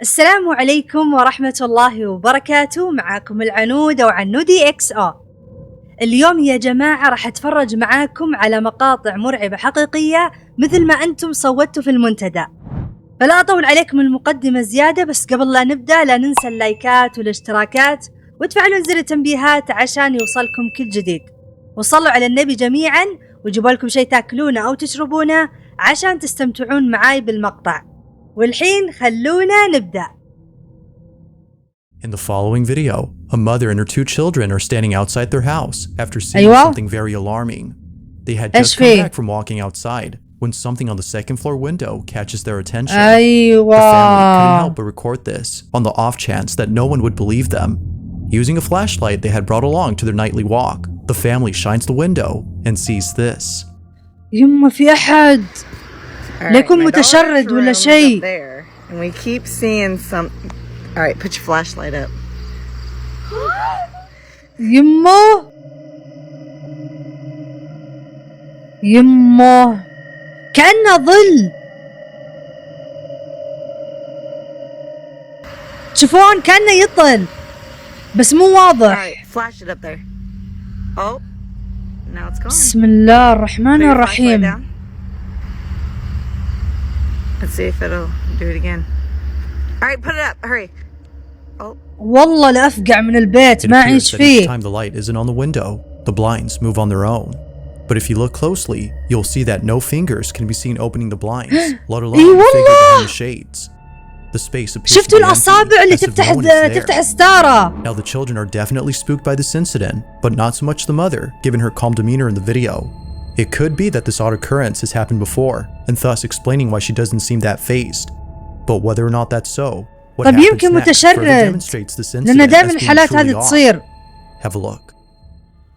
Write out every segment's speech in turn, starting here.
السلام عليكم ورحمة الله وبركاته. معاكم العنود أو عنودي XO. اليوم يا جماعة راح أتفرج معاكم على مقاطع مرعبة حقيقية مثل ما أنتم صوتوا في المنتدى. فلا أطول عليكم المقدمة زيادة، بس قبل لا نبدأ لا ننسى اللايكات والاشتراكات وتفعلون زر التنبيهات عشان يوصلكم كل جديد. وصلوا على النبي جميعا وجيبوا لكم شيء تاكلونه أو تشربونه عشان تستمتعون معاي بالمقطع. والحين خلونا نبدأ. In the following video, a mother and her two children are standing outside their house after seeing something very alarming. They had just come back from walking outside when something on the second floor window catches their attention. The family couldn't help but record this on the off chance that no one would believe them. Using a flashlight they had brought along to their nightly walk, the family shines the window and sees this. يما في أحد لكم متشرد ولا شيء. And we keep seeing some. All right, put your flashlight up. يما كأنه ظل. تشوفون كأنه يطل بس مو واضح. All right, flash it up there. Oh, now it's gone. بسم الله الرحمن الرحيم. Let's see if it'll do it again. All right, put it up. Hurry. Oh. والله لأفقع من البيت ما أعيش فيه. Each time the light isn't on the window, the blinds move on their own. But if you look closely, you'll see that no fingers can be seen opening the blinds, let alone the figure behind the shades. The space appears شفتوا الأصابع اللي تفتح الستارة. Now the children are definitely spooked by this incident, but not so much the mother, given her calm demeanor in the video. It could be that this odd occurrence has happened before, and thus explaining why she doesn't seem that fazed. But whether or not that's so, what happens next further demonstrates this incident as being truly odd. Have a look.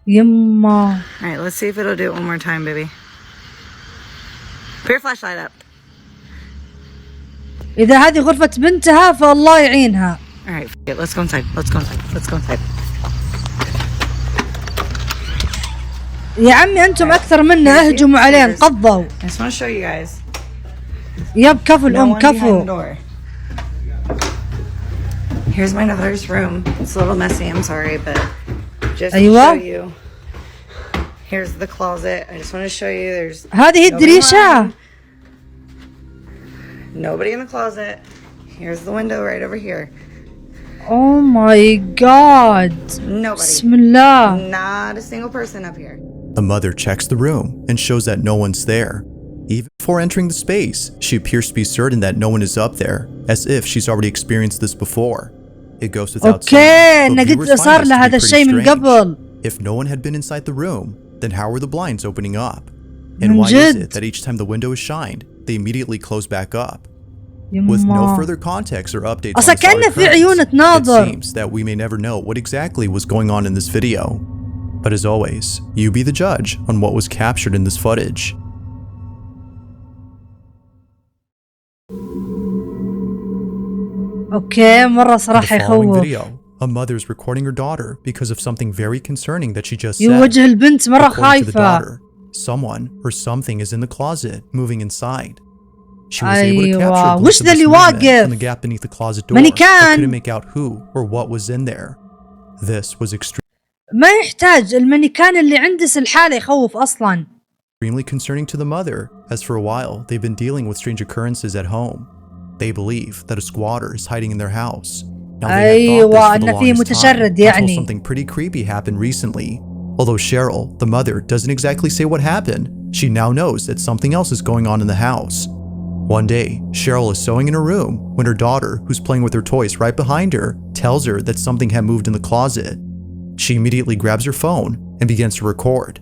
يما. All right, let's see if it'll do it one more time, baby. Put your flashlight up. إذا هذه غرفة بنتها فالله يعينها. All right, let's go inside. Let's go inside. Let's go inside. يا عمي أنتم أكثر منا اهجموا عليه انقضوا. I just want to show you guys. يب كفو الأم كفو. Here's my mother's room. It's a little messy, I'm sorry, but just to show you. Here's the closet. I just want to show you there's هذه الدريشة. Nobody in the closet. Here's the window right over here. Oh my God. Nobody. بسم الله. Not a single person up here. The mother checks the room and shows that no one's there. Even before entering the space, she appears to be certain that no one is up there, as if she's already experienced this before. It goes without saying, but viewers find this to be pretty strange. If no one had been inside the room, then how were the blinds opening up? And why is it that each time the window is shined, they immediately close back up? With no further context or updates on this occurrence, it seems that we may never know what exactly was going on in this video. But as always, you be the judge on what was captured in this footage. Okay, مرة صراحة يخوف. A mother is recording her daughter because of something very concerning that she just said. يوجه البنت مرة According to the خايفة. daughter, someone or something is in the closet moving inside. She was able to capture a glimpse of this movement from the gap beneath the closet door, but couldn't make out who or what was in there. This was ما يحتاج المانيكان اللي عنده الحالة يخوف أصلاً. extremely concerning to the mother, as for a while they've been dealing with strange occurrences at home. They believe that a squatter is hiding in their house. Now they had thought this for the longest time until something pretty creepy happened recently. Although Cheryl, the mother, doesn't exactly say what happened, she now knows that something else is going on in the house. One day, Cheryl is sewing in her room when her daughter, who's playing with her toys right behind her, tells her that something had moved in the closet. She immediately grabs her phone and begins to record.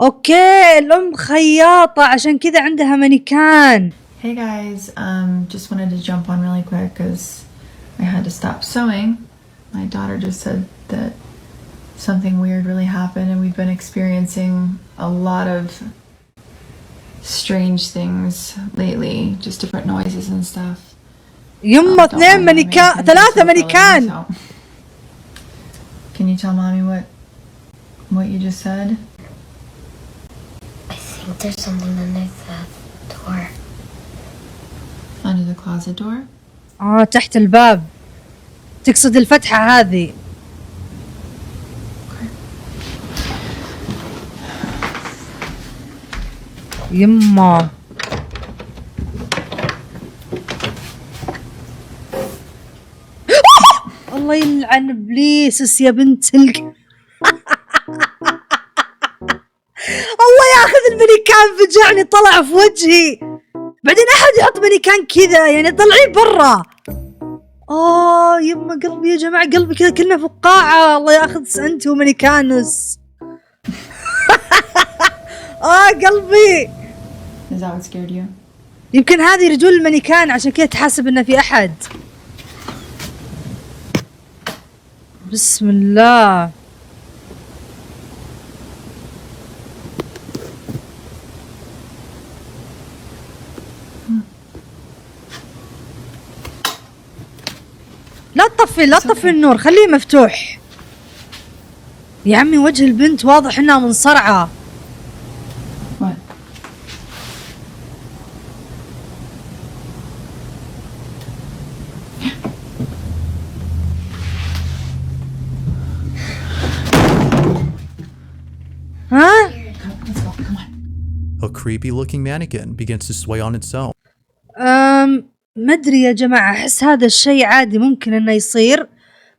اوكي الام خياطة عشان كذا عندها مانيكان. Hey guys, just wanted to jump on really quick because I had to stop sewing. My daughter just said that something weird really happened and we've been experiencing a lot of strange things lately, just different noises and stuff. يما اثنين مانيكان ثلاثة مانيكان. Can you tell mommy what you just said? I think there's something underneath the door. the closet door. تحت الباب. تقصد الفتحة هذه. يما الله يلعن ابليس يا بنت الله ياخذ المانيكان فجعني طلع في وجهي. بعدين احد يحط مانيكان كذا يعني طلعيه برا. يما قلبي يا جماعة قلبي كذا كنا في القاعة. الله ياخذ سنتي ومانيكانس. قلبي. Is that what scared you? يمكن هذه رجول المانيكان عشان كذا تحاسب انه في احد. بسم الله. لا تطفي النور خليه مفتوح يا عمي. وجه البنت واضح انها منصرعة. What? ها؟ A creepy looking mannequin begins to sway on its own. ما ادري يا جماعة احس هذا الشيء عادي ممكن انه يصير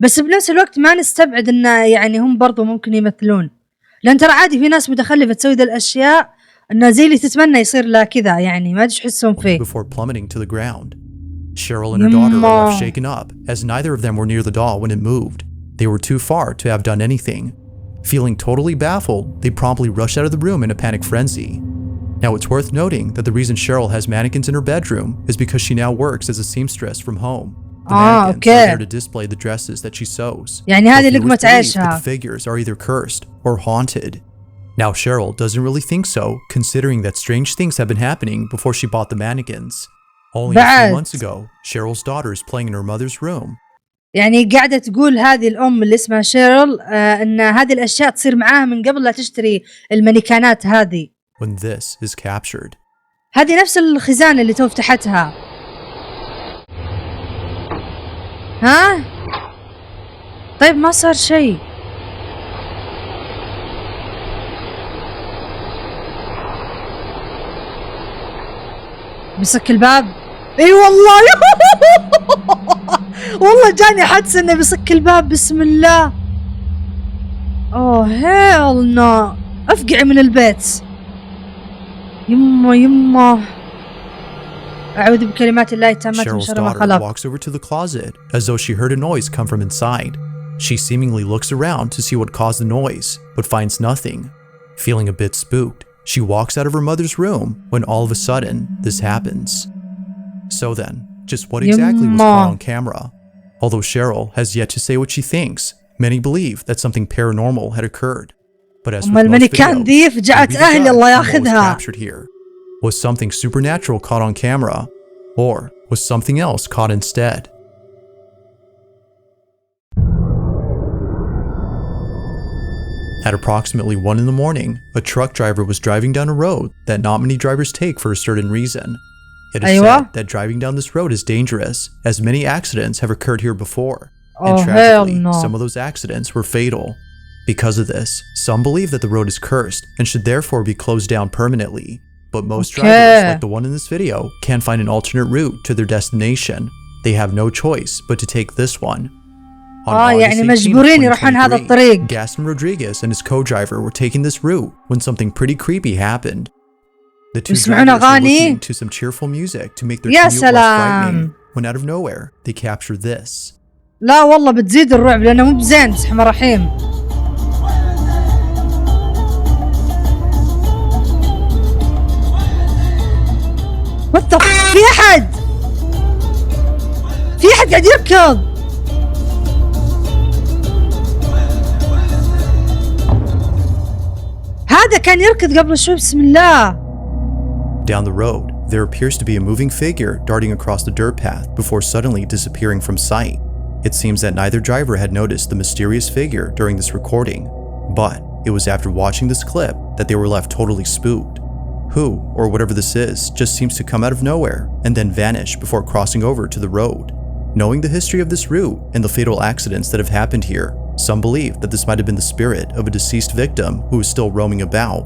بس بنفس الوقت ما نستبعد انه يعني هم برضو ممكن يمثلون لان ترى عادي في ناس متخلفة تسوي ذا الاشياء انه زي اللي تتمنى يصير لها كذا يعني ما ادري تحسون فيه. Before plummeting to the ground, Cheryl and her daughter are left shaken up as neither of them were near the doll when it moved. They were too far to have done anything. Feeling totally baffled, they promptly rush out of the room in a panic frenzy. Now it's worth noting that the reason Cheryl has mannequins in her bedroom is because she now works as a seamstress from home. The mannequins are there to display the dresses that she sews. يعني هذه لقمة عيشها. The figures are either cursed or haunted. Now Cheryl doesn't really think so, considering that strange things have been happening before she bought the mannequins. Only a few months ago, Cheryl's daughter is playing in her mother's room. يعني قاعدة تقول هذه الأم اللي اسمها شيرل أن هذه الأشياء تصير معاها من قبل لا تشتري المانيكانات هذه. When this is captured. هذه نفس الخزانة اللي تو فتحتها. ها؟ طيب ما صار شيء. بيصك الباب. اي والله والله جاني حدس انه بيصك الباب. بسم الله. اوه هيل نو. افقعي من البيت. يما أعوذ بكلمات الله التامات من شر ما خلق. Cheryl's daughter walks over to the closet as though she heard a noise come from inside. She seemingly looks around to see what caused the noise, but finds nothing. Feeling a bit spooked, she walks out of her mother's room when all of a sudden this happens. So then, just what exactly was caught on camera? Although Cheryl has yet to say what she thinks, many believe that something paranormal had occurred. But as with most videos, what was captured here. Was something supernatural caught on camera, or was something else caught instead? At approximately 1 in the morning, a truck driver was driving down a road that not many drivers take for a certain reason. It is said that driving down this road is dangerous, as many accidents have occurred here before, and tragically, some of those accidents were fatal. Because of this, some believe that the road is cursed and should therefore be closed down permanently. But most drivers, like the one in this video, can't find an alternate route to their destination. They have no choice but to take this one. On August 18, 2023, Gaston Rodriguez and his co-driver were taking this route when something pretty creepy happened. The two drivers were listening to some cheerful music to make their commute less frightening. When out of nowhere, they capture this. لا والله بتزيد الرعب لأنه مو بزين. بسم الله الرحيم. في أحد قاعد يركض. هذا كان يركض قبل شوي. بسم الله. Down the road, there appears to be a moving figure darting across the dirt path before suddenly disappearing from sight. It seems that neither driver had noticed the mysterious figure during this recording, but it was after watching this clip that they were left totally spooked. who, or whatever this is, just seems to come out of nowhere and then vanish before crossing over to the road. Knowing the history of this route and the fatal accidents that have happened here, some believe that this might have been the spirit of a deceased victim who is still roaming about.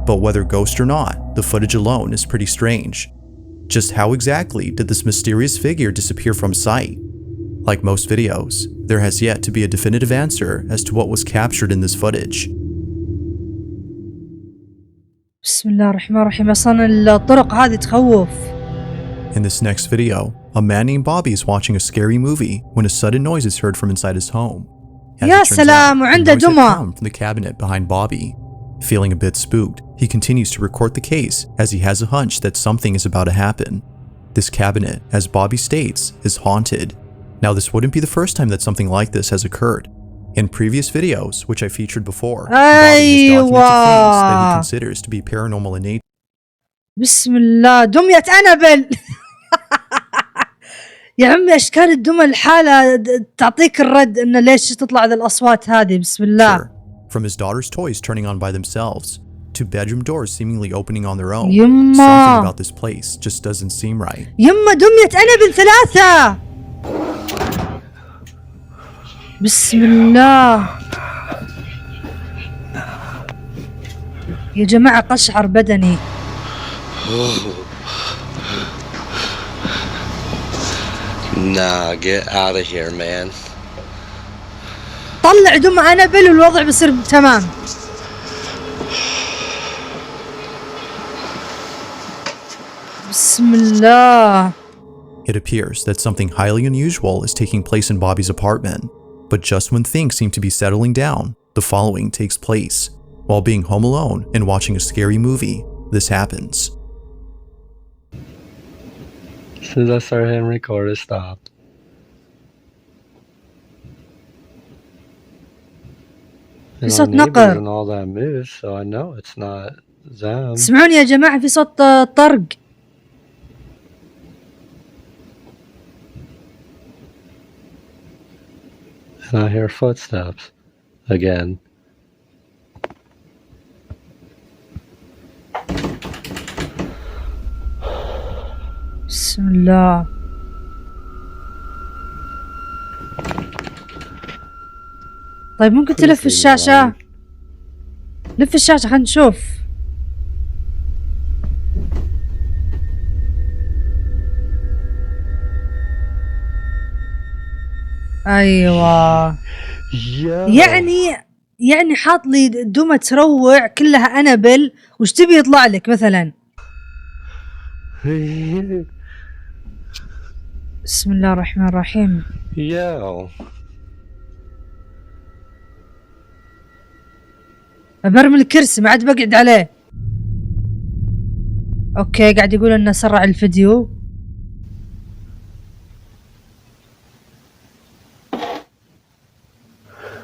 But whether ghost or not, the footage alone is pretty strange. Just how exactly did this mysterious figure disappear from sight? Like most videos, there has yet to be a definitive answer as to what was captured in this footage. بسم الله الرحمن الرحيم. أصلاً الطرق هذه تخوف. In this next video, a man named Bobby is watching a scary movie when a sudden noise is heard from inside his home. يا سلام وعنده دمى. From the cabinet behind Bobby. Feeling a bit spooked, he continues to record the case as he has a hunch that something is about to happen. This cabinet, as Bobby states, is haunted. Now this wouldn't be the first time that something like this has occurred. In previous videos, which I featured before, Bobby has documented things that he considers to be paranormal in nature. بسم الله دمية أنابل. يا عمي أشكال الدمى الحالة تعطيك الرد إنه ليش تطلع ذا الأصوات هذه. بسم الله. From his daughter's toys turning on by themselves to bedroom doors seemingly opening on their own. يما. Something about this place just doesn't seem right. يما دمية أنابل 3. بسم الله يا جماعة قشعر بدني. Nah, get out of here, man. طلع دم أنابل والوضع بيصير تمام. بسم الله. It appears that something highly unusual is taking place in Bobby's apartment. But just when things seem to be settling down, the following takes place. While being home alone and watching a scary movie, this happens. As soon as I started hitting record, it stopped. And صوت our neighbors نقر. and all that moves, so I know it's not them. اسمعوني يا جماعة في صوت طرق. And I hear footsteps again. بسم الله. طيب ممكن تلف الشاشة؟ لف الشاشة خلينا نشوف. أيوة. يعني حاط لي دمى تروع كلها أنابل، وش تبي يطلع لك مثلا؟ بسم الله الرحمن الرحيم. برمي الكرسي ما عاد بقعد عليه. اوكي قاعد يقول انه سرع الفيديو.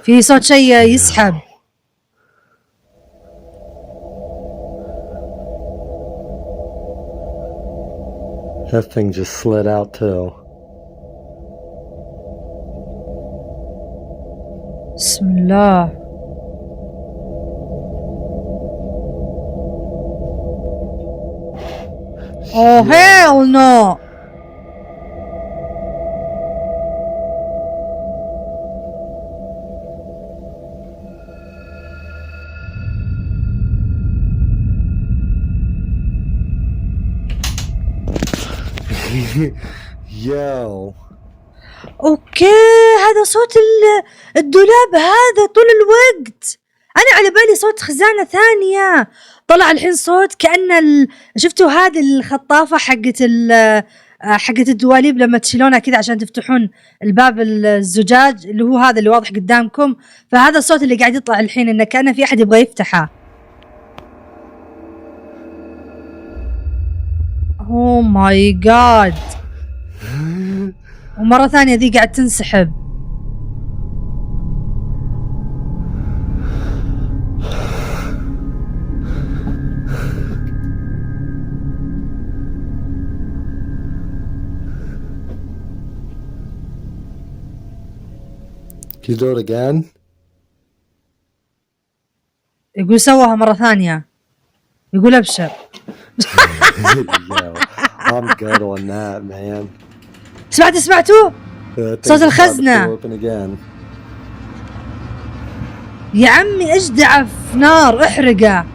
في صوت شيء يسحب. That thing just slid out too. بسم الله. Oh hell no. Yo. اوكي هذا صوت الدولاب هذا طول الوقت. انا على بالي صوت خزانة ثانية، طلع الحين صوت كأن شفتوا هذه الخطافة حقت الدواليب لما تشيلونها كذا عشان تفتحون الباب الزجاج اللي هو هذا اللي واضح قدامكم، فهذا الصوت اللي قاعد يطلع الحين انه كأنه في احد يبغى يفتحه. اوه ماي جاد. ومرة ثانية ذي قاعد تنسحب. Can you do it again? يقول سواها مرة ثانية. يقول ابشر. Yo, I'm good on that, man. سمعتوا صوت الخزنة يا عمي، اجدعه في نار احرقه.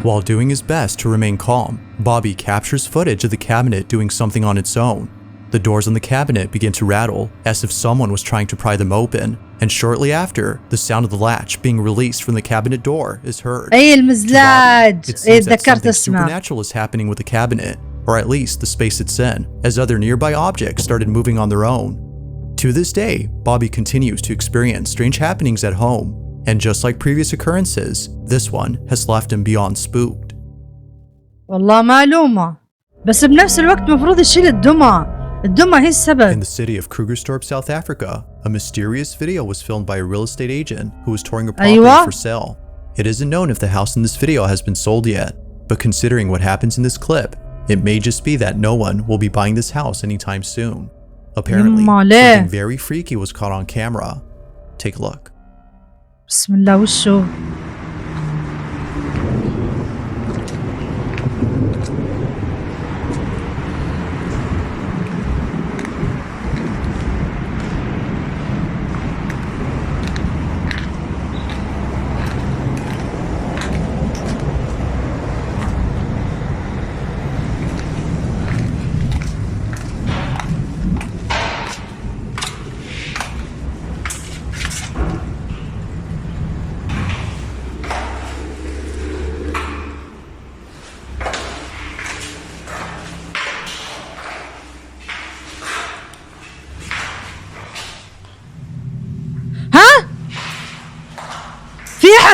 While doing his best to remain calm, Bobby captures footage of the cabinet doing something on its own. The doors on the cabinet begin to rattle as if someone was trying to pry them open, and shortly after, the sound of the latch being released from the cabinet door is heard. اي المزلاج. It seems that something supernatural is happening with the cabinet, or at least the space it's in, as other nearby objects started moving on their own. To this day, Bobby continues to experience strange happenings at home, and just like previous occurrences, this one has left him beyond spooked. والله معلومة، بس بنفس الوقت مفروض يشيل الدمى هي السبب. In the city of Krugerstorp, South Africa, a mysterious video was filmed by a real estate agent who was touring a property for sale. It isn't known if the house in this video has been sold yet, but considering what happens in this clip, it may just be that no one will be buying this house anytime soon. Apparently, something very freaky was caught on camera. Take a look. بسم الله وشو.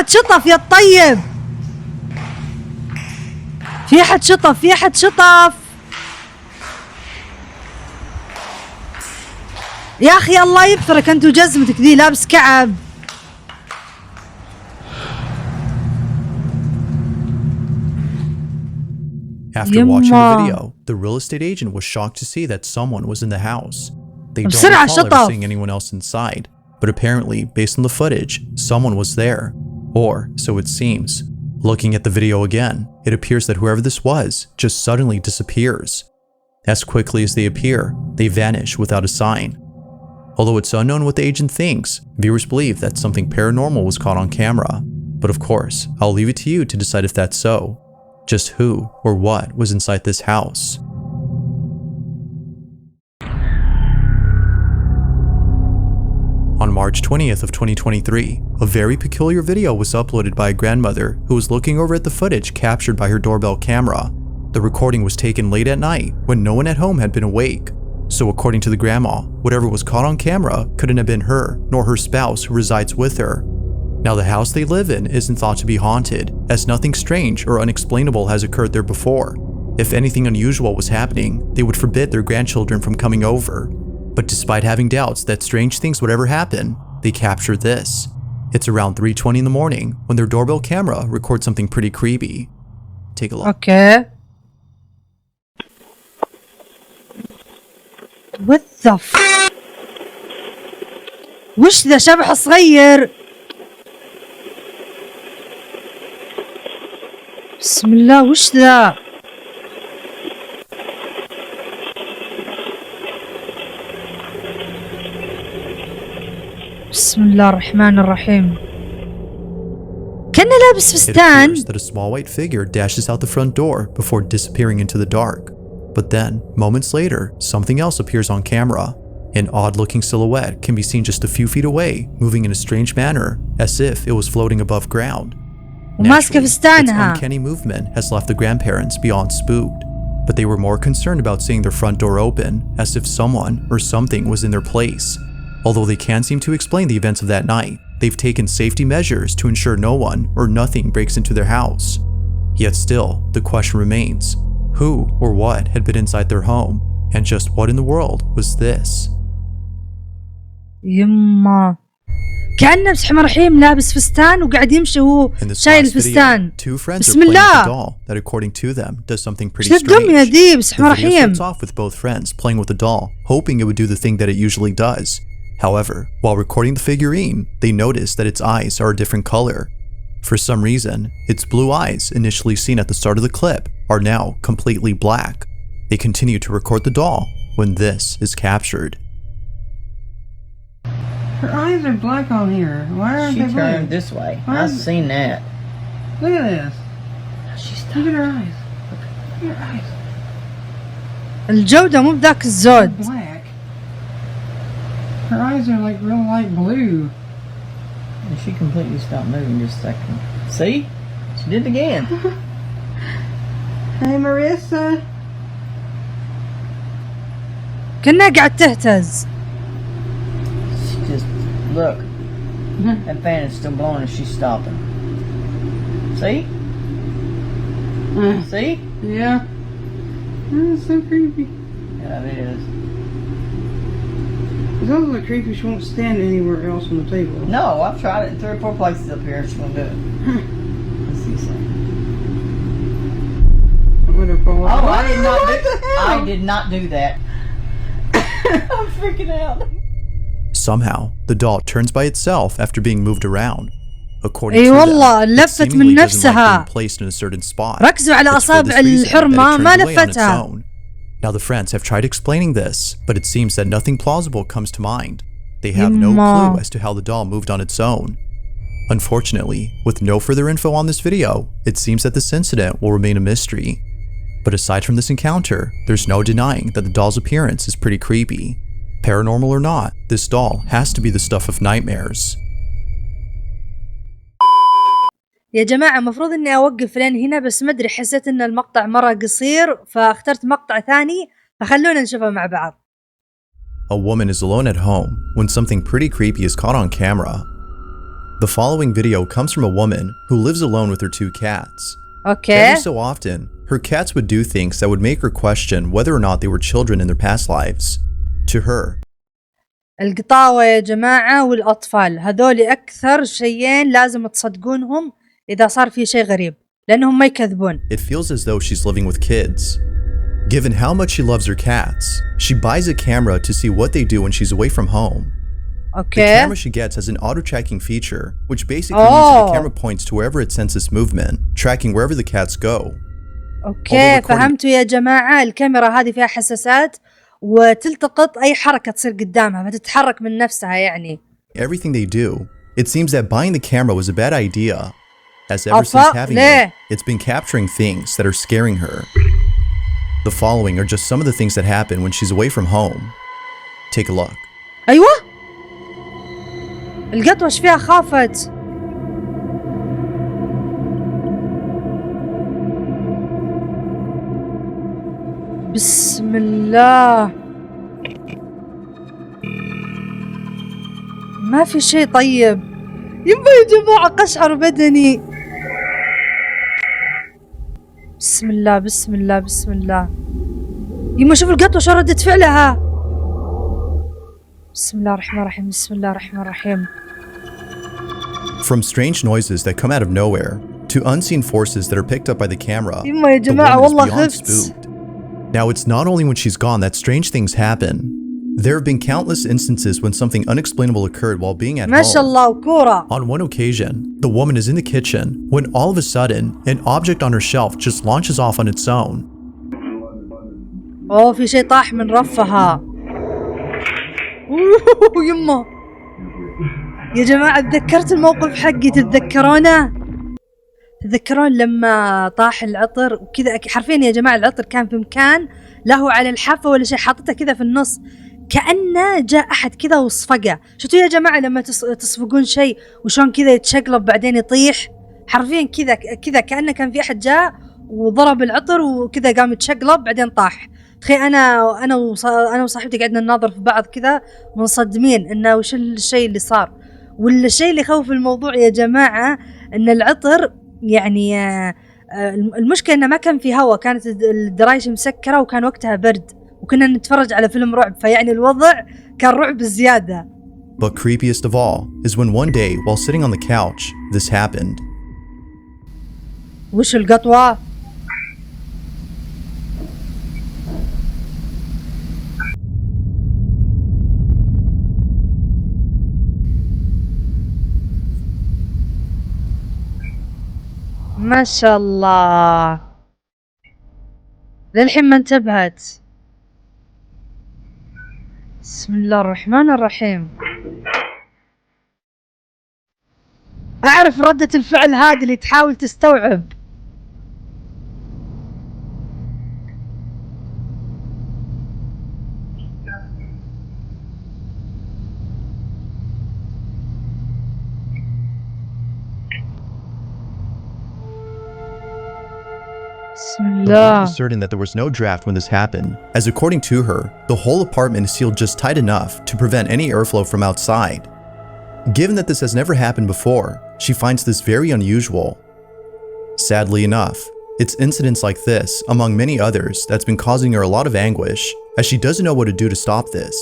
شطف يا الطيب، في أحد شطف يا أخي، الله يبثرك أنت وجزمتك ذي لابس كعب. After watching the video, the real estate agent was shocked to see that someone was in the house. They don't recall ever seeing anyone else inside, but apparently, based on the footage, someone was there. Or, so it seems. Looking at the video again, it appears that whoever this was just suddenly disappears. As quickly as they appear, they vanish without a sign. Although it's unknown what the agent thinks, viewers believe that something paranormal was caught on camera. But of course, I'll leave it to you to decide if that's so. Just who or what was inside this house. On March 20th of 2023, a very peculiar video was uploaded by a grandmother who was looking over at the footage captured by her doorbell camera. The recording was taken late at night when no one at home had been awake. So according to the grandma, whatever was caught on camera couldn't have been her nor her spouse who resides with her. Now the house they live in isn't thought to be haunted, as nothing strange or unexplainable has occurred there before. If anything unusual was happening, they would forbid their grandchildren from coming over. But despite having doubts that strange things would ever happen, they captured this. It's around 3:20 in the morning when their doorbell camera records something pretty creepy. Take a look. Okay. What the f... وش ذا شبح صغير؟ بسم الله وش ذا؟ بسم الله الرحمن الرحيم. كان لابس فستان. It appears that a small white figure dashes out the front door before disappearing into the dark. But then, moments later, something else appears on camera. An odd-looking silhouette can be seen just a few feet away, moving in a strange manner, as if it was floating above ground. Naturally, its uncanny movement has left the grandparents beyond spooked, but they were more concerned about seeing their front door open, as if someone or something was in their place. Although they can't seem to explain the events of that night, they've taken safety measures to ensure no one or nothing breaks into their house. Yet still, the question remains, who or what had been inside their home, and just what in the world was this? يما كأنه بسم الرحيم لابس فستان وقاعد يمشي وهو شايل الفستان. بسم الله. That according to them does something pretty strange. The video starts off with both friends playing with the doll, hoping it would do the thing that it usually does. However, while recording the figurine, they notice that its eyes are a different color. For some reason, its blue eyes, initially seen at the start of the clip, are now completely black. They continue to record the doll when this is captured. Her eyes are black on here. Why aren't they black? She turned this way. I've seen that. Look at this. Look at her eyes. Look at her eyes. الجودة مو بذاك الزود. Black. Her eyes are like real light blue. And she completely stopped moving just a second. See? She did it again. Hey Marissa. كأنها قاعد تهتز. She just look. That fan is still blowing and she's stopping. See? See? Yeah. It's so creepy. Yeah, it is. It's also creepy she won't stand anywhere else on the table. No, I've tried it in 3 or 4 places up here and she won't do it. Let's see something. Oh, I did not do that. I'm freaking out. Somehow, the doll turns by itself after being moved around. According اي to والله them, it لفت seemingly من doesn't like نفسها. being placed in a certain spot. ركزوا على It's for أصابع this reason that it الحرمة ما turns away on its لفتها. own. Now the friends have tried explaining this, but it seems that nothing plausible comes to mind. They have no clue as to how the doll moved on its own. Unfortunately, with no further info on this video, it seems that this incident will remain a mystery. But aside from this encounter, there's no denying that the doll's appearance is pretty creepy. Paranormal or not, this doll has to be the stuff of nightmares. يا جماعة مفروض اني اوقف لين هنا بس ما ادري حسيت ان المقطع مرة قصير فاخترت مقطع ثاني فخلونا نشوفه مع بعض. A woman is alone at home when something pretty creepy is caught on camera. The following video comes from a woman who lives alone with her 2 cats. Okay. Every so often, her cats would do things that would make her question whether or not they were children in their past lives. To her, القطاوة يا جماعة والأطفال هذول أكثر شيئين لازم تصدقونهم إذا صار في شيء غريب لأنهم ما يكذبون. it feels as though she's living with kids. Given how much she loves her cats, she buys a camera to see what they do when she's away from home. Okay. The camera she gets has an auto-tracking feature, which basically means that the camera points to wherever it senses movement, tracking wherever the cats go. أوكي فهمتوا يا جماعة الكاميرا هذه فيها حساسات وتلتقط أي حركة تصير قدامها فتتحرك من نفسها يعني. Everything they do, it seems that buying the camera was a bad idea, as ever since having it, it's been capturing things that are scaring her. The following are just some of the things that happen when she's away from home. Take a look. أيوة القطوة ايش فيها خافت. بسم الله ما في شيء طيب يبا يا جماعة قشعر بدني. بسم الله بسم الله بسم الله يما شوف القطوة شو ردت فعلها. بسم الله الرحمن الرحيم بسم الله الرحمن الرحيم. From strange noises that come out of nowhere to unseen forces that are picked up by the camera, يما يا the جماعة woman is والله beyond خفت. spooked. Now it's not only when she's gone that strange things happen. There have been countless instances when something unexplainable occurred while being at ما شاء home. الله وكورة. On one occasion, the woman is in the kitchen when all of a sudden, an object on her shelf just launches off on its own. أوه في شيء طاح من رفها. يما يا جماعة تذكرت الموقف حقي تتذكرونه؟ تذكرون لما طاح العطر وكذا حرفيا يا جماعة العطر كان في مكان لا هو على الحافة ولا شيء حاطته كذا في النص كأنه جاء أحد كذا وصفقه. شفتوا يا جماعة لما تصفقون شيء وشون كذا يتشقلب بعدين يطيح حرفيا كذا كأنه كان في أحد جاء وضرب العطر وكذا قام يتشقلب بعدين طاح. تخيل أنا وصاحبتي قعدنا نناظر في بعض كذا منصدمين إنه وش الشيء اللي صار. والشيء اللي يخوف الموضوع يا جماعة إن العطر يعني المشكلة إنه ما كان في هواء كانت الدرايش مسكرة وكان وقتها برد وكنا نتفرج على فيلم رعب فيعني الوضع كان رعب زيادة. But creepiest of all is when one day while sitting on the couch, this happened. وش القطوة؟ ما شاء الله للحين ما انتبهت. بسم الله الرحمن الرحيم. أعرف ردة الفعل هذه اللي تحاول تستوعب. بسم الله. She's certain that there was no draft when this happened, as according to her, the whole apartment is sealed just tight enough to prevent any airflow from outside. Given that this has never happened before, she finds this very unusual. Sadly enough, it's incidents like this, among many others, that's been causing her a lot of anguish, as she doesn't know what to do to stop this.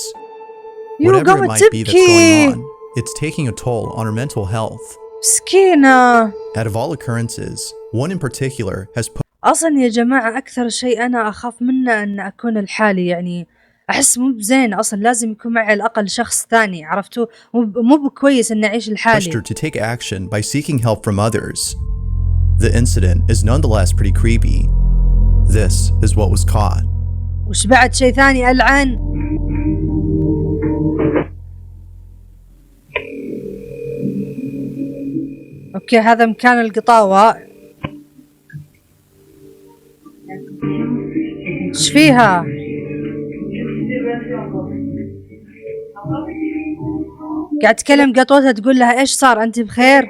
Whatever it might be that's going on, it's taking a toll on her mental health. مسكينة. Out of all occurrences, one in particular has put أصلا يا جماعة أكثر شيء أنا أخاف منه أن أكون لحالي، يعني أحس مو بزين، أصلا لازم يكون معي على الأقل شخص ثاني، عرفتوا؟ مو بكويس أن أعيش لحالي. pushed her to take action by seeking help from others. The incident is nonetheless pretty creepy. This is what was caught. وش بعد شيء ثاني ألعن؟ أوكي هذا مكان القطاوة. إيش فيها؟ قاعد تكلم قطوتها تقول لها إيش صار؟ أنت بخير؟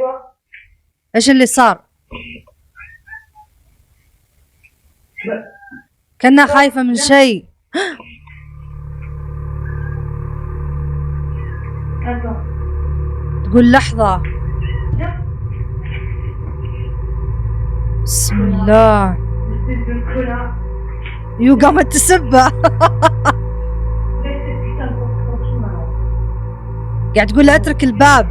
إيش اللي صار؟ كأنها خايفة من شيء. تقول لحظة. بسم الله. يو قامت تسبه. قاعد تقول له اترك الباب.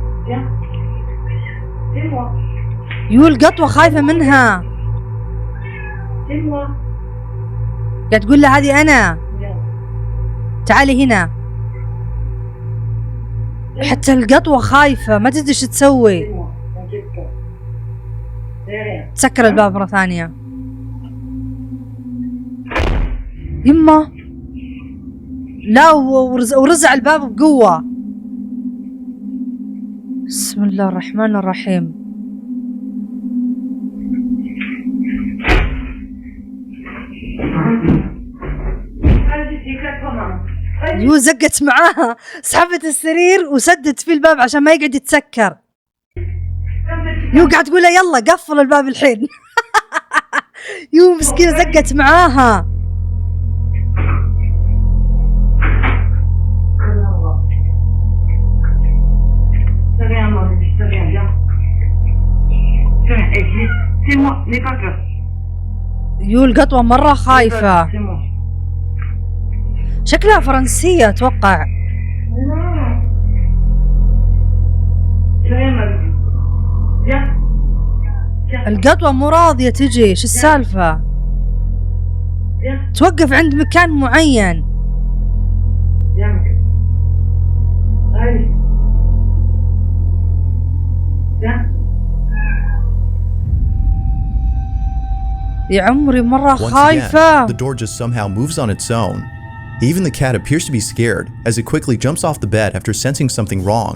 يو القطوة خايفة منها. قاعد تقول له هذه أنا، تعالي هنا. حتى القطوة خايفة ما تدري ايش تسوي. تسكر الباب مرة ثانية. يمه لا ورزع الباب بقوة. بسم الله الرحمن الرحيم. يو زقت معاها، سحبت السرير وسدت في الباب عشان ما يقعد يتسكر. يو قاعد تقول له يلا قفل الباب الحين. يو مسكينة زقت معاها. يو القطوة مرة خايفة، شكلها فرنسية أتوقع. القطوة مو راضية تجي، شو السالفة؟ توقف عند مكان معين. يا عمري مرة خايفة. The door just somehow moves on its own. Even the cat appears to be scared as it quickly jumps off the bed after sensing something wrong.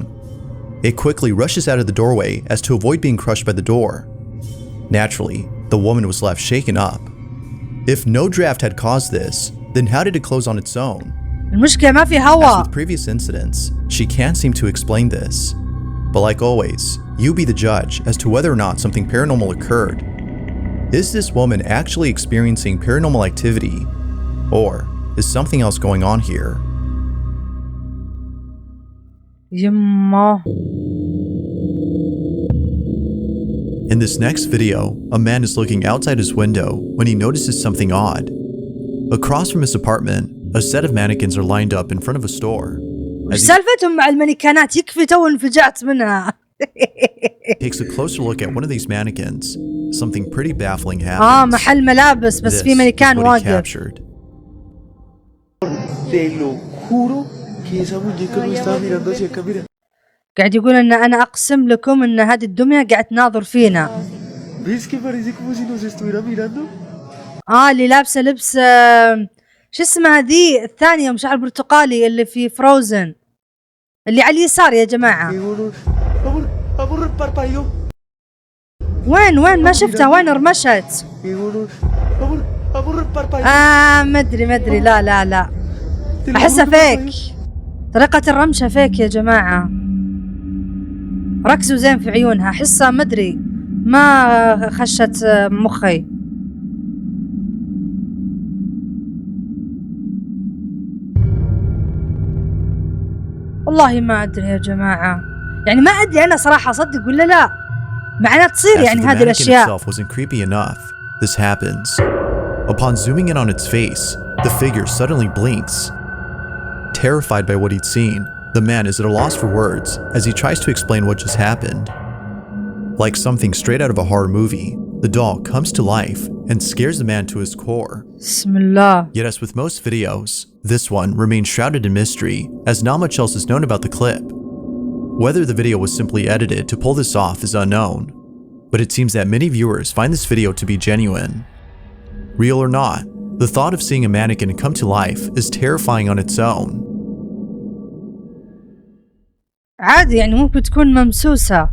It quickly rushes out of the doorway as to avoid being crushed by the door. Naturally, the woman was left shaken up. If no draft had caused this, then how did it close on its own? المشكلة ما في هوا. As with previous incidents, she can't seem to explain this. But like always, you be the judge as to whether or not something paranormal occurred. Is this woman actually experiencing paranormal activity? Or is something else going on here? يما. In this next video, a man is looking outside his window when he notices something odd. Across from his apartment, a set of mannequins are lined up in front of a store. وش سالفتهم مع المانيكانات؟ يكفي تو انفجعت منها. Takes a closer look at one of these mannequins. Something pretty baffling happens. محل ملابس بس في مانيكان واقف. قاعد يقول ان انا اقسم لكم ان هذه الدمية قاعد تناظر فينا. ¿Ves que parece como si nos estuviera mirando? اللي لابسه لبس شو اسمها ذي الثانيه مشعر برتقالي اللي في فروزن اللي على اليسار يا جماعه. Amor, parpadeó. وين ما شفتها وين رمشت؟ Amor, parpadeó. ما ادري لا احسها فيك، طريقة الرمشة فيك يا جماعة. ركزوا زين في عيونها، احسها ما ادري ما خشت مخي. والله ما ادري يا جماعة، يعني ما ادري انا صراحة اصدق ولا لا، معناها تصير يعني هذه الاشياء. wasn't creepy enough. This happens. Upon zooming in on its face, the figure suddenly blinks. Terrified by what he'd seen, the man is at a loss for words as he tries to explain what just happened. Like something straight out of a horror movie, the doll comes to life and scares the man to his core. Bismillah. Yet as with most videos, this one remains shrouded in mystery as not much else is known about the clip. Whether the video was simply edited to pull this off is unknown, but it seems that many viewers find this video to be genuine. Real or not, the thought of seeing a mannequin come to life is terrifying on its own. عادي يعني ممكن تكون ممسوسة،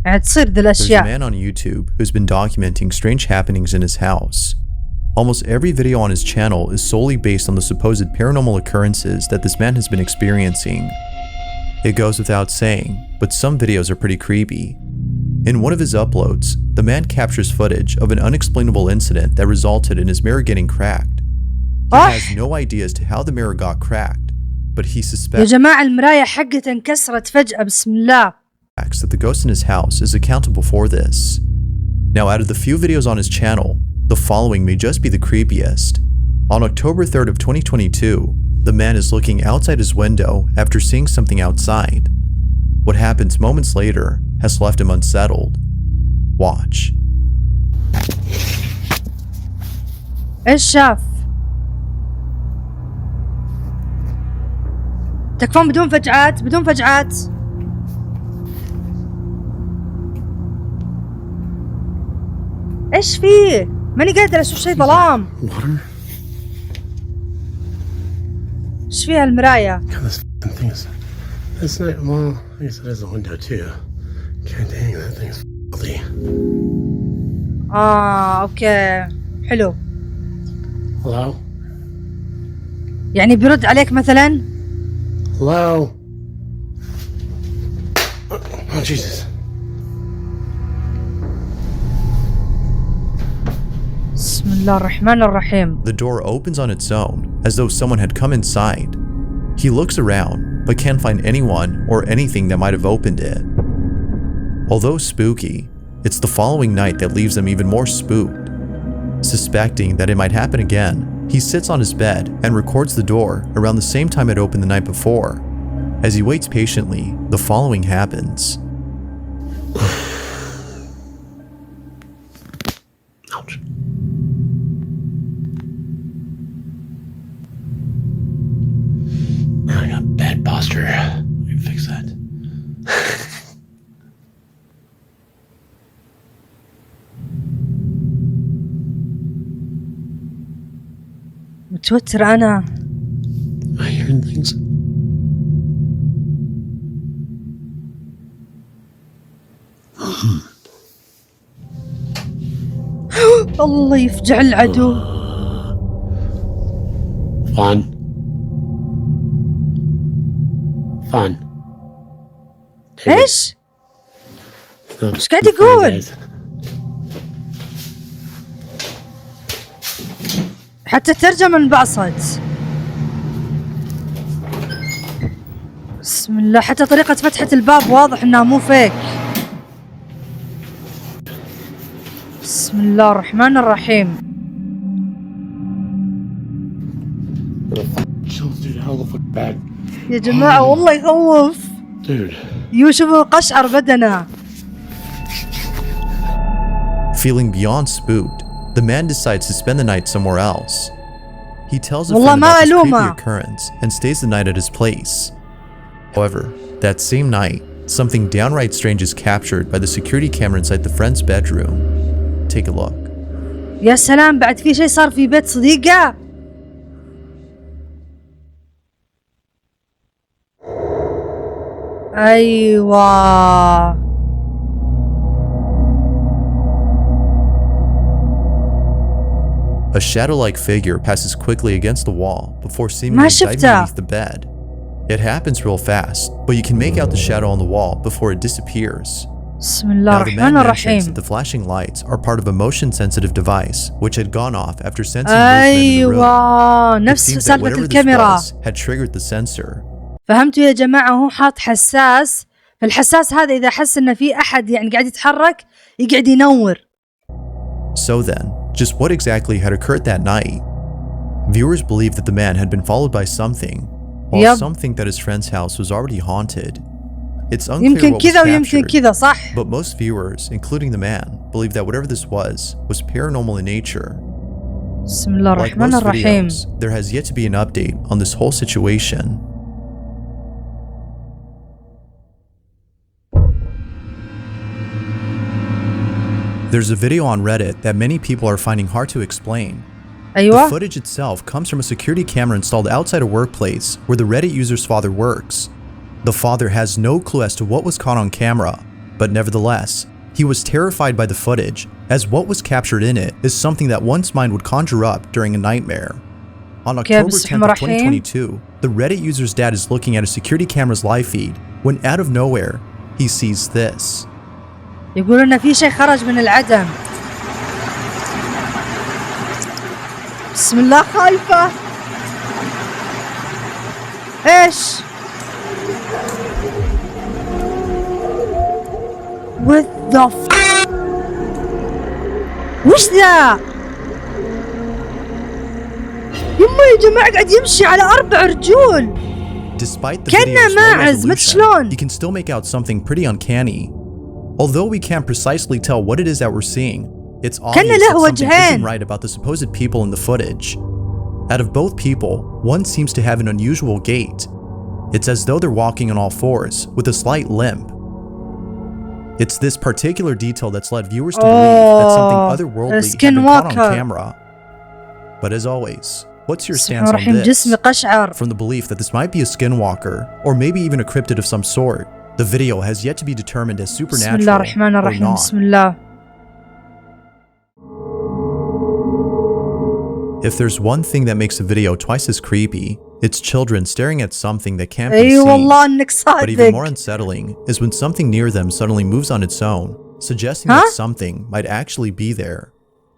يعني تصير ذي الأشياء. There's a man on YouTube who's been documenting strange happenings in his house. Almost every video on his channel is solely based on the supposed paranormal occurrences that this man has been experiencing. It goes without saying, but some videos are pretty creepy. In one of his uploads, the man captures footage of an unexplainable incident that resulted in his mirror getting cracked. He has no idea as to how the mirror got cracked, but he suspects يا جماعة المراية حقته انكسرت فجأة. بسم الله. that the ghost in his house is accountable for this. Now, out of the few videos on his channel, the following may just be the creepiest. On October 3rd of 2022, the man is looking outside his window after seeing something outside. What happens moments later has left him unsettled. Watch. ايش شاف؟ تكفون بدون فجعات. ايش فيه؟ ماني قادرة اشوف شيء ظلام. ايش فيها المراية؟ It's not, well, I guess it has a window too. God dang, that thing's filthy. اوكي حلو. Hello? يعني بيرد عليك مثلا؟ Hello? Oh, Jesus. بسم الله الرحمن الرحيم. The door opens on its own, as though someone had come inside. He looks around, but can't find anyone or anything that might have opened it. Although spooky, it's the following night that leaves him even more spooked. Suspecting that it might happen again, he sits on his bed and records the door around the same time it opened the night before. As he waits patiently, the following happens. Ouch. I got bad posture. Let me fix that. متوتر أنا. I hear things. الله يفجع العدو. Fun. ايش؟ ايش قاعد يقول؟ حتى الترجمة انبعصت. بسم الله، حتى طريقة فتحة الباب واضح انها مو فيك. بسم الله الرحمن الرحيم. يا جماعة والله يخوف. يوشوفوا قشعر بدنه. Feeling beyond spooked, the man decides to spend the night somewhere else. He tells a friend about this creepy occurrence and stays the night at his place. However, that same night, something downright strange is captured by the security camera inside the friend's bedroom. Take a look. يا سلام، بعد في شيء صار في بيت صديقة. أيوة. A shadow-like figure passes quickly against the wall before seemingly diving beneath the bed. It happens real fast, but you can make out the shadow on the wall before it disappears. Now the man mentions that the flashing lights are part of a motion-sensitive device which had gone off after sensing movement in the room. It seems that whatever this was had triggered the sensor. فهمتوا يا جماعة؟ هو حاط حساس، فالحساس هذا إذا حس إن في أحد يعني قاعد يتحرك يقعد ينور. So then, just what exactly had occurred that night? Viewers believe that the man had been followed by something, while some think that his friend's house was already haunted. It's unclear what was captured, but most viewers, including the man, believe that whatever this was paranormal in nature. Like most videos, there has yet to be an update on this whole situation. There's a video on Reddit that many people are finding hard to explain. The footage itself comes from a security camera installed outside a workplace where the Reddit user's father works. The father has no clue as to what was caught on camera, but nevertheless, he was terrified by the footage, as what was captured in it is something that one's mind would conjure up during a nightmare. On October 10th of 2022, the Reddit user's dad is looking at a security camera's live feed when out of nowhere, he sees this. يقولون إن في شيء خرج من العدم. بسم الله، خايفة. إيش؟ What the وش ذا؟ يما يا جماعة قاعد يمشي على 4 رجول. Despite the video's low resolution, you can still make out something pretty uncanny. Although we can't precisely tell what it is that we're seeing, it's obvious that something isn't right about the supposed people in the footage. Out of both people, one seems to have an unusual gait. It's as though they're walking on all fours, with a slight limp. It's this particular detail that's led viewers to believe that something otherworldly had been caught on camera. But as always, what's your stance on this? From the belief that this might be a skinwalker, or maybe even a cryptid of some sort, the video has yet to be determined as supernatural or not. If there's one thing that makes a video twice as creepy, it's children staring at something that can't be seen. But even more unsettling is when something near them suddenly moves on its own, suggesting that something might actually be there.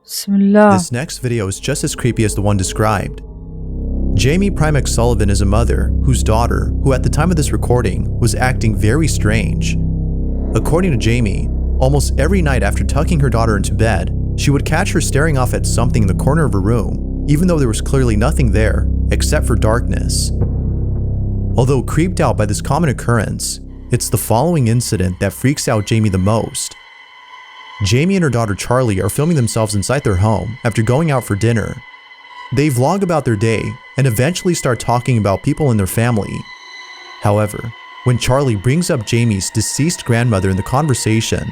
This next video is just as creepy as the one described. Jamie Primex Sullivan is a mother whose daughter, who at the time of this recording, was acting very strange. According to Jamie, almost every night after tucking her daughter into bed, she would catch her staring off at something in the corner of her room, even though there was clearly nothing there, except for darkness. Although creeped out by this common occurrence, it's the following incident that freaks out Jamie the most. Jamie and her daughter Charlie are filming themselves inside their home after going out for dinner. They vlog about their day and eventually start talking about people in their family. However, when Charlie brings up Jamie's deceased grandmother in the conversation,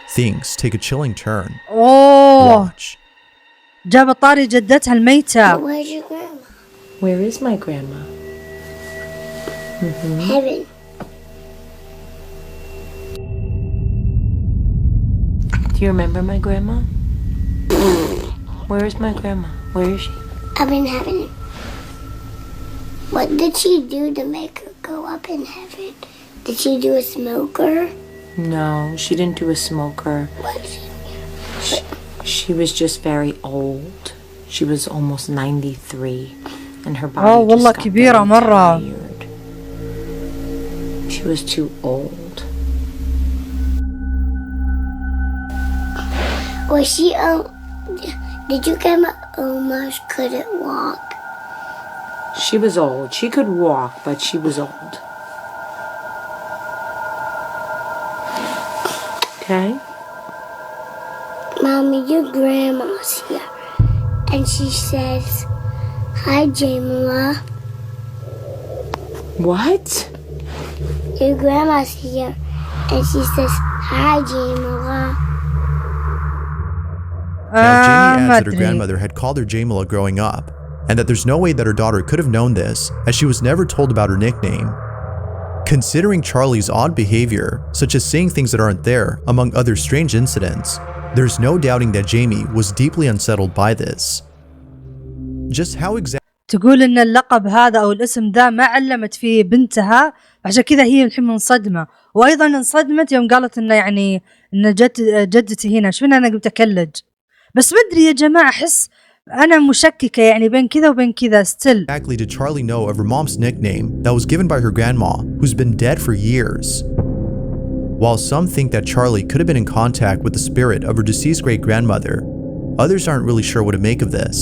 things take a chilling turn. Watch. جاب طاري جدتها الميتة. Where's your grandma? Where is my grandma? Heaven. Do you remember my grandma? Where is my grandma? Where is she? Up in heaven. What did she do to make her go up in heaven? Did she do a smoker? No, she didn't do a smoker. What? She was just very old. She was almost 93, and her body just got very tired. She was too old. Was she did your grandma almost couldn't walk? She was old. She could walk, but she was old. Okay? Mommy, your grandma's here. And she says, "Hi, Jamila." What? Your grandma's here. and she says, "Hi, Jamila." Now, Jamie adds that her grandmother had called her Jamila growing up, and that there's no way that her daughter could have known this, as she was never told about her nickname. Considering Charlie's odd behavior, such as saying things that aren't there, among other strange incidents, there's no doubting that Jamie was deeply unsettled by this. Just how exactly تقول إن اللقب هذا أو الاسم ذا ما علمت فيه بنتها، عشان كذا هي الحين منصدمة، وأيضا انصدمت يوم قالت إنه يعني إن جدتي هنا. شو أنا قلت أكلج، بس ما أدري يا جماعة، أحس أنا مشككة يعني بين كذا وبين كذا. still. Exactly did Charlie know of her mom's nickname that was given by her grandma, who's been dead for years? While some think that Charlie could have been in contact with the spirit of her deceased great-grandmother, others aren't really sure what to make of this.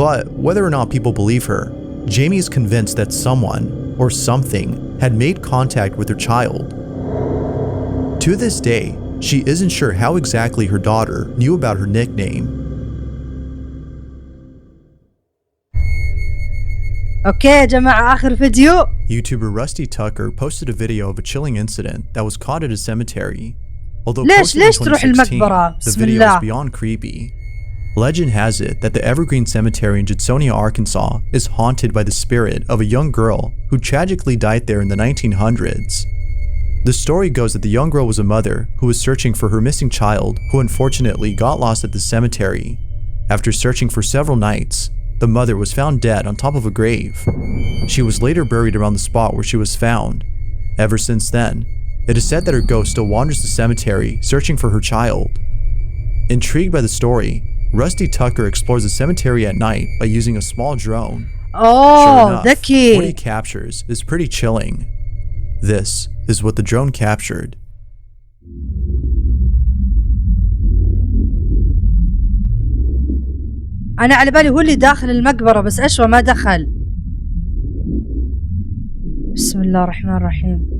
But whether or not people believe her, Jamie is convinced that someone or something had made contact with her child. To this day, she isn't sure how exactly her daughter knew about her nickname. Okay يا جماعة، آخر فيديو. YouTuber Rusty Tucker posted a video of a chilling incident that was caught at a cemetery. Although ليش posted in تروح 2016, المقبرة؟ the بسم video الله. is beyond creepy. Legend has it that the Evergreen Cemetery in Judsonia, Arkansas is haunted by the spirit of a young girl who tragically died there in the 1900s. The story goes that the young girl was a mother who was searching for her missing child, who unfortunately got lost at the cemetery. After searching for several nights, the mother was found dead on top of a grave. She was later buried around the spot where she was found. Ever since then, it is said that her ghost still wanders the cemetery searching for her child. Intrigued by the story, Rusty Tucker explores the cemetery at night by using a small drone. Sure enough, what he captures is pretty chilling. This is what the drone captured. أنا على بالي هو اللي داخل المقبرة، بس أشوى ما دخل. بسم الله الرحمن الرحيم.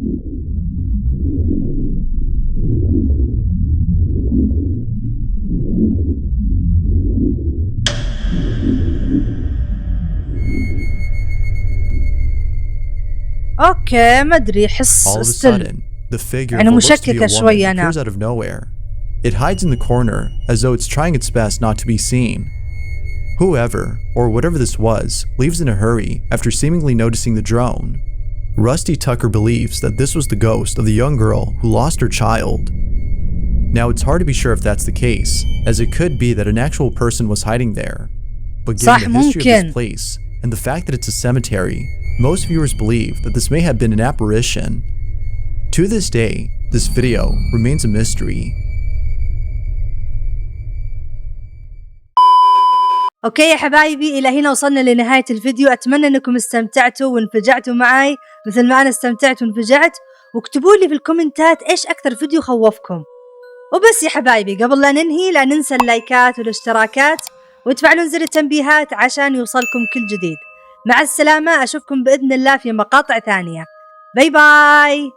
اوكي ما ادري، احس All of a sudden, the figure يعني of what looks to be مشككة a woman شوي أنا. appears out of nowhere. It hides in the corner as though it's trying its best not to be seen. Whoever, or whatever this was, leaves in a hurry after seemingly noticing the drone. Rusty Tucker believes that this was the ghost of the young girl who lost her child. Now it's hard to be sure if that's the case, as it could be that an actual person was hiding there. But given the history of this place, and the fact that it's a cemetery, most viewers believe that this may have been an apparition. To this day, this video remains a mystery. اوكي يا حبايبي، الى هنا وصلنا لنهاية الفيديو. اتمنى انكم استمتعتوا وانفجعتوا معي مثل ما انا استمتعت وانفجعت، واكتبوا لي في الكومنتات ايش اكثر فيديو خوفكم. وبس يا حبايبي، قبل لا ننهي لا ننسى اللايكات والاشتراكات وتفعلون زر التنبيهات عشان يوصلكم كل جديد. مع السلامة، اشوفكم باذن الله في مقاطع ثانية. باي باي.